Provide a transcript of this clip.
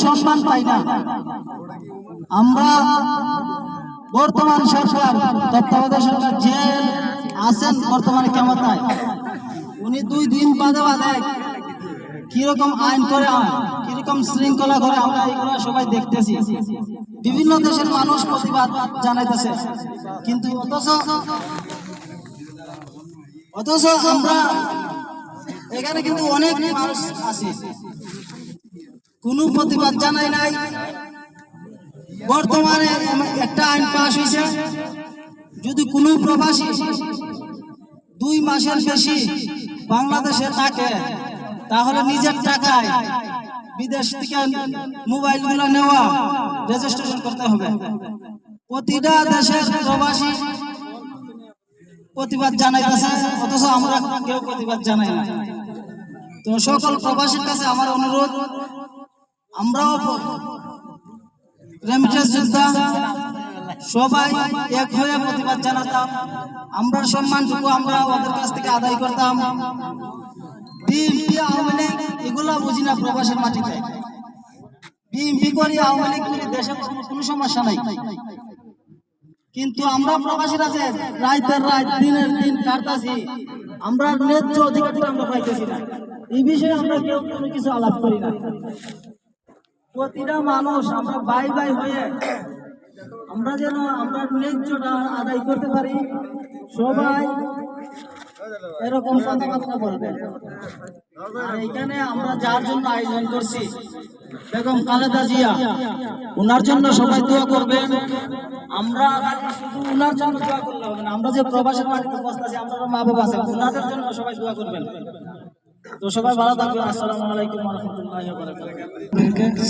সম্মান পাই না। আমরা বর্তমান সরকার তত্ত্বাবধায়ক সরকার যে আছেন বর্তমানে ক্ষমতায়, উনি 2 দিন বাদে বাদে কিরকম আইন করে, কিরকম শৃঙ্খলা করে আমরা এগুলো সবাই দেখতেছি। বিভিন্ন দেশের মানুষ প্রতিবাদ জানাইতেছে, কিন্তু অথচ আমরা এখানে কিন্তু অনেক মানুষ আছে কোনো প্রতিবাদ জানাই নাই। বর্তমানে একটা আইন পাস হয়েছে, যদি কোনো প্রবাসী 2 মাসের বেশি বাংলাদেশে থাকে তাহলে নিজের টাকায় বিদেশ থেকে মোবাইলগুলো নেওয়া, রেজিস্ট্রেশন করতে হবে। প্রতিটা দেশের প্রবাসী প্রতিবাদ জানাইতেছে, অথচ আমরা কেউ প্রতিবাদ জানাই না। তো সকল প্রবাসীর কাছে আমার অনুরোধ, আমরাও রেমিটেন্স যোদ্ধা সবাই এক হয়ে প্রতিবাদ জানাতাম। আমরা সম্মানটুকু আমরা ওদের কাছ থেকে আদায় করতাম। বিএনপি আওয়ামী লীগ এগুলা বুঝি না, প্রবাসের মাটিতে বিএনপি করি আওয়ামী লীগ করি দেশে কোনো সমস্যা নাই, কিন্তু আমরা প্রবাসীরা যে রাতের রাত দিনের দিন কাটতাছি, আমরা ন্যায্য অধিকারটা আমরা পাইতেছি না। এই বিষয়ে আমরা কেউ কোনো কিছু আলাপ করি না। প্রতিটা মানুষ আমরা ভাই ভাই হয়ে আমরা যেন আমরা ন্যায্যটা আদায় করতে পারি, সবাই এরকম কথাবার্তা বলবে। আর এখানে আমরা যার জন্য আয়োজন করছি বেগম খালেদা জিয়া, ওনার জন্য সবাই দোয়া করবেন। আমরা শুধু ওনার জন্য দোয়া করলে হবে না, আমরা যে প্রবাসের মাটিতে বসতেছি, আমরা মা বাবা আছে, ওনাদের জন্য সবাই দোয়া করবেন। তো সবাই ভালো থাকবেন। আসসালামু আলাইকুম ওয়া রাহমাতুল্লাহি ওয়া বারাকাতুহু।